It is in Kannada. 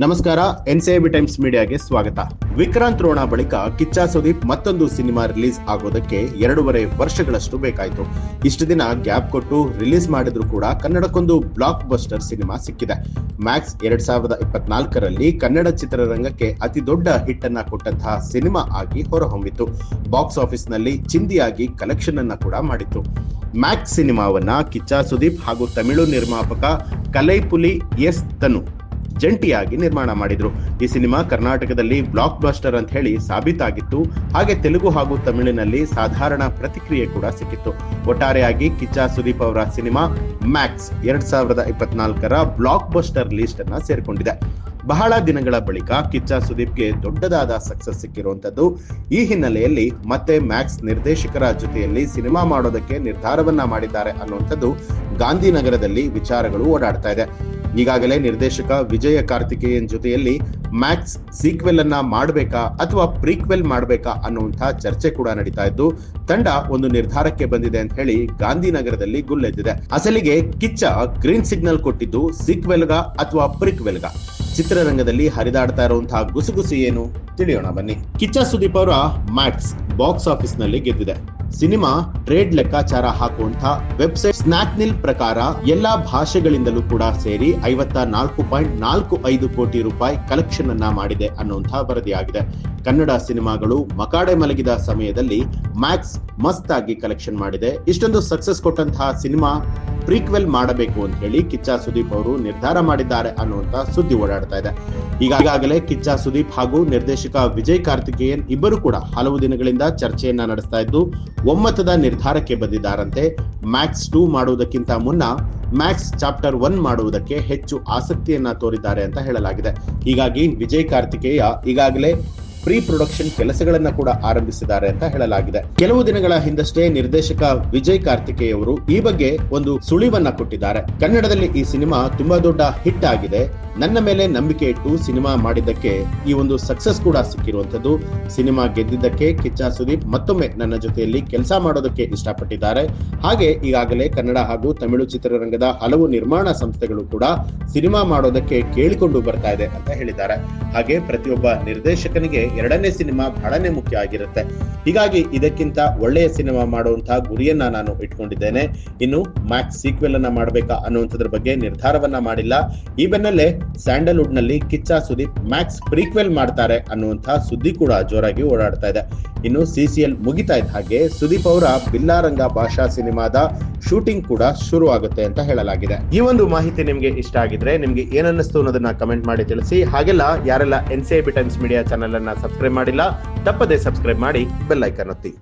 ನಮಸ್ಕಾರ, ಎನ್ಸಿಐಬಿ ಟೈಮ್ಸ್ ಮೀಡಿಯಾಗೆ ಸ್ವಾಗತ. ವಿಕ್ರಾಂತ್ ರೋಣ ಬಳಿಕ ಕಿಚ್ಚ ಸುದೀಪ್ ಮತ್ತೊಂದು ಸಿನಿಮಾ ರಿಲೀಸ್ ಆಗೋದಕ್ಕೆ 2.5 ವರ್ಷಗಳಷ್ಟು ಬೇಕಾಯಿತು. ಇಷ್ಟು ದಿನ ಗ್ಯಾಪ್ ಕೊಟ್ಟು ರಿಲೀಸ್ ಮಾಡಿದ್ರು ಕೂಡ ಕನ್ನಡಕ್ಕೊಂದು ಬ್ಲಾಕ್ ಬಸ್ಟರ್ ಸಿನಿಮಾ ಸಿಕ್ಕಿದೆ. ಮ್ಯಾಕ್ಸ್ 2024ರಲ್ಲಿ ಕನ್ನಡ ಚಿತ್ರರಂಗಕ್ಕೆ ಅತಿ ದೊಡ್ಡ ಹಿಟ್ ಅನ್ನ ಕೊಟ್ಟಂತಹ ಸಿನಿಮಾ ಆಗಿ ಹೊರಹೊಮ್ಮಿತು. ಬಾಕ್ಸ್ ಆಫೀಸ್ ನಲ್ಲಿ ಚಿಂದಿಯಾಗಿ ಕಲೆಕ್ಷನ್ ಅನ್ನ ಕೂಡ ಮಾಡಿತ್ತು. ಮ್ಯಾಕ್ಸ್ ಸಿನಿಮಾವನ್ನ ಕಿಚ್ಚ ಸುದೀಪ್ ಹಾಗೂ ತಮಿಳು ನಿರ್ಮಾಪಕ ಕಲೈಪುಲಿ ಎಸ್ ತನು ಜಂಟಿಯಾಗಿ ನಿರ್ಮಾಣ ಮಾಡಿದ್ರು. ಈ ಸಿನಿಮಾ ಕರ್ನಾಟಕದಲ್ಲಿ ಬ್ಲಾಕ್ ಬಸ್ಟರ್ ಅಂತ ಹೇಳಿ ಸಾಬೀತಾಗಿತ್ತು. ಹಾಗೆ ತೆಲುಗು ಹಾಗೂ ತಮಿಳಿನಲ್ಲಿ ಸಾಧಾರಣ ಪ್ರತಿಕ್ರಿಯೆ ಕೂಡ ಸಿಕ್ಕಿತ್ತು. ಒಟ್ಟಾರೆಯಾಗಿ ಕಿಚ್ಚ ಸುದೀಪ್ ಅವರ ಸಿನಿಮಾ ಮ್ಯಾಕ್ಸ್ 2024ರ ಬ್ಲಾಕ್ ಬಸ್ಟರ್ ಲಿಸ್ಟ್ ಅನ್ನ ಸೇರ್ಕೊಂಡಿದೆ. ಬಹಳ ದಿನಗಳ ಬಳಿಕ ಕಿಚ್ಚ ಸುದೀಪ್ಗೆ ದೊಡ್ಡದಾದ ಸಕ್ಸಸ್ ಸಿಕ್ಕಿರುವಂತದ್ದು. ಈ ಹಿನ್ನೆಲೆಯಲ್ಲಿ ಮತ್ತೆ ಮ್ಯಾಕ್ಸ್ ನಿರ್ದೇಶಕರ ಜೊತೆಯಲ್ಲಿ ಸಿನಿಮಾ ಮಾಡೋದಕ್ಕೆ ನಿರ್ಧಾರವನ್ನ ಮಾಡಿದ್ದಾರೆ ಅನ್ನುವಂಥದ್ದು ಗಾಂಧಿನಗರದಲ್ಲಿ ವಿಚಾರಗಳು ಓಡಾಡ್ತಾ ಇದೆ. ಈಗಾಗಲೇ ನಿರ್ದೇಶಕ ವಿಜಯ ಕಾರ್ತಿಕೇಯನ್ ಜೊತೆಯಲ್ಲಿ ಮ್ಯಾಕ್ಸ್ ಸೀಕ್ವೆಲ್ ಅನ್ನ ಮಾಡಬೇಕಾ ಅಥವಾ ಪ್ರೀಕ್ವೆಲ್ ಮಾಡಬೇಕಾ ಅನ್ನುವಂಥ ಚರ್ಚೆ ಕೂಡ ನಡೀತಾ ಇದ್ದು, ತಂಡ ಒಂದು ನಿರ್ಧಾರಕ್ಕೆ ಬಂದಿದೆ ಅಂತ ಹೇಳಿ ಗಾಂಧಿನಗರದಲ್ಲಿ ಗುಲ್ಲೆದ್ದಿದೆ. ಅಸಲಿಗೆ ಕಿಚ್ಚ ಗ್ರೀನ್ ಸಿಗ್ನಲ್ ಕೊಟ್ಟಿದ್ದು ಸೀಕ್ವೆಲ್ಗ ಅಥವಾ ಪ್ರೀಕ್ವೆಲ್ಗ? ಚಿತ್ರರಂಗದಲ್ಲಿ ಹರಿದಾಡ್ತಾ ಇರುವಂತಹ ಗುಸುಗುಸು ಏನು ತಿಳಿಯೋಣ ಬನ್ನಿ. ಕಿಚ್ಚ ಸುದೀಪ್ ಅವರ ಮ್ಯಾಕ್ಸ್ ಬಾಕ್ಸ್ ಆಫೀಸ್ ನಲ್ಲಿ ಗೆದ್ದಿದೆ. ಸಿನಿಮಾ ಟ್ರೇಡ್ ಲೆಕ್ಕಾಚಾರ ಹಾಕುವಂತ ವೆಬ್ಸೈಟ್ ಸ್ನ್ಯಾಪ್ನಿಲ್ ಪ್ರಕಾರ ಎಲ್ಲಾ ಭಾಷೆಗಳಿಂದಲೂ ಕೂಡ ಸೇರಿ 54.45 ಕೋಟಿ ರೂಪಾಯಿ ಕಲೆಕ್ಷನ್ ಅನ್ನ ಮಾಡಿದೆ ಅನ್ನುವಂತಹ ವರದಿಯಾಗಿದೆ. ಕನ್ನಡ ಸಿನಿಮಾಗಳು ಮಕಾಡೆ ಮಲಗಿದ ಸಮಯದಲ್ಲಿ ಮ್ಯಾಕ್ಸ್ ಮಸ್ತ್ ಆಗಿ ಕಲೆಕ್ಷನ್ ಮಾಡಿದೆ. ಇಷ್ಟೊಂದು ಸಕ್ಸಸ್ ಕೊಟ್ಟಂತಹ ಸಿನಿಮಾ ಪ್ರೀಕ್ವೆಲ್ ಮಾಡಬೇಕು ಅಂತ ಹೇಳಿ ಕಿಚ್ಚ ಸುದೀಪ್ ಅವರು ನಿರ್ಧಾರ ಮಾಡಿದ್ದಾರೆ ಅನ್ನುವಂತ ಸುದ್ದಿ ಓಡಾಡ್ತಾ ಇದೆ. ಈಗಾಗಲೇ ಕಿಚ್ಚ ಸುದೀಪ್ ಹಾಗೂ ನಿರ್ದೇಶಕ ವಿಜಯ್ ಕಾರ್ತಿಕೇಯನ್ ಇಬ್ಬರು ಕೂಡ ಹಲವು ದಿನಗಳಿಂದ ಚರ್ಚೆಯನ್ನ ನಡೆಸ್ತಾ ಇದ್ದು ಒಮ್ಮತದ ನಿರ್ಧಾರಕ್ಕೆ ಬಂದಿದ್ದಾರಂತೆ. ಮ್ಯಾಕ್ಸ್ 2 ಮಾಡುವುದಕ್ಕಿಂತ ಮುನ್ನ ಮ್ಯಾಕ್ಸ್ ಚಾಪ್ಟರ್ 1 ಮಾಡುವುದಕ್ಕೆ ಹೆಚ್ಚು ಆಸಕ್ತಿಯನ್ನ ತೋರಿದ್ದಾರೆ ಅಂತ ಹೇಳಲಾಗಿದೆ. ಹೀಗಾಗಿ ವಿಜಯ್ ಕಾರ್ತಿಕೇಯ ಈಗಾಗಲೇ ಪ್ರೀ ಪ್ರೊಡಕ್ಷನ್ ಕೆಲಸಗಳನ್ನ ಕೂಡ ಆರಂಭಿಸಿದ್ದಾರೆ ಅಂತ ಹೇಳಲಾಗಿದೆ. ಕೆಲವು ದಿನಗಳ ಹಿಂದಷ್ಟೇ ನಿರ್ದೇಶಕ ವಿಜಯ್ ಕಾರ್ತಿಕೇಯ ಅವರು ಈ ಬಗ್ಗೆ ಒಂದು ಸುಳಿವನ್ನ ಕೊಟ್ಟಿದ್ದಾರೆ. ಕನ್ನಡದಲ್ಲಿ ಈ ಸಿನಿಮಾ ತುಂಬಾ ದೊಡ್ಡ ಹಿಟ್ ಆಗಿದೆ, ನನ್ನ ಮೇಲೆ ನಂಬಿಕೆ ಇಟ್ಟು ಸಿನಿಮಾ ಮಾಡಿದ್ದಕ್ಕೆ ಈ ಒಂದು ಸಕ್ಸಸ್ ಕೂಡ ಸಿಕ್ಕಿರುವಂತದ್ದು. ಸಿನಿಮಾ ಗೆದ್ದಿದ್ದಕ್ಕೆ ಕಿಚ್ಚ ಸುದೀಪ್ ಮತ್ತೊಮ್ಮೆ ನನ್ನ ಜೊತೆಯಲ್ಲಿ ಕೆಲಸ ಮಾಡೋದಕ್ಕೆ ಇಷ್ಟಪಟ್ಟಿದ್ದಾರೆ. ಹಾಗೆ ಈಗಾಗಲೇ ಕನ್ನಡ ಹಾಗೂ ತಮಿಳು ಚಿತ್ರರಂಗದ ಹಲವು ನಿರ್ಮಾಣ ಸಂಸ್ಥೆಗಳು ಕೂಡ ಸಿನಿಮಾ ಮಾಡೋದಕ್ಕೆ ಕೇಳಿಕೊಂಡು ಬರ್ತಾ ಇದೆ ಅಂತ ಹೇಳಿದ್ದಾರೆ. ಹಾಗೆ ಪ್ರತಿಯೊಬ್ಬ ನಿರ್ದೇಶಕನಿಗೆ 2ನೇ ಸಿನಿಮಾ ಬಹಳನೇ ಮುಖ್ಯ ಆಗಿರುತ್ತೆ. ಹೀಗಾಗಿ ಇದಕ್ಕಿಂತ ಒಳ್ಳೆಯ ಸಿನಿಮಾ ಮಾಡುವಂತಹ ಗುರಿಯನ್ನ ನಾನು ಇಟ್ಕೊಂಡಿದ್ದೇನೆ. ಇನ್ನು ಮ್ಯಾಕ್ಸ್ ಸೀಕ್ವೆಲ್ ಅನ್ನ ಮಾಡಬೇಕಾ ಅನ್ನುವಂಥದ್ರ ಬಗ್ಗೆ ನಿರ್ಧಾರವನ್ನ ಮಾಡಿಲ್ಲ. ಈ ಬೆನ್ನಲ್ಲೇ ಸ್ಯಾಂಡಲ್ವುಡ್ ನಲ್ಲಿ ಕಿಚ್ಚ ಸುದೀಪ್ ಮ್ಯಾಕ್ಸ್ ಪ್ರೀಕ್ವೆಲ್ ಮಾಡ್ತಾರೆ ಅನ್ನುವಂತಹ ಸುದ್ದಿ ಕೂಡ ಜೋರಾಗಿ ಓಡಾಡ್ತಾ ಇದೆ. ಇನ್ನು ಸಿಸಿಎಲ್ ಮುಗಿತಾ ಇದ್ದ ಹಾಗೆ ಸುದೀಪ್ ಅವರ ಬಿಲ್ಲಾರಂಗ ಭಾಷಾ ಸಿನಿಮಾದ ಶೂಟಿಂಗ್ ಕೂಡ ಶುರು ಆಗುತ್ತೆ ಅಂತ ಹೇಳಲಾಗಿದೆ. ಈ ಒಂದು ಮಾಹಿತಿ ನಿಮ್ಗೆ ಇಷ್ಟ ಆಗಿದ್ರೆ ನಿಮ್ಗೆ ಏನನ್ನಿಸ್ತು ಅನ್ನೋದನ್ನ ಕಮೆಂಟ್ ಮಾಡಿ ತಿಳಿಸಿ. ಹಾಗೆಲ್ಲ ಯಾರೆಲ್ಲ ಎನ್ಸಿಐಬಿ ಟೈಮ್ಸ್ ಮೀಡಿಯಾ ಚಾನೆಲ್ ಅನ್ನ ಸಬ್ಸ್ಕ್ರೈಬ್ ಮಾಡಿಲ್ಲ, ತಪ್ಪದೇ ಸಬ್ಸ್ಕ್ರೈಬ್ ಮಾಡಿ ಬೆಲ್ ಐಕಾನ್ ಒತ್ತಿ.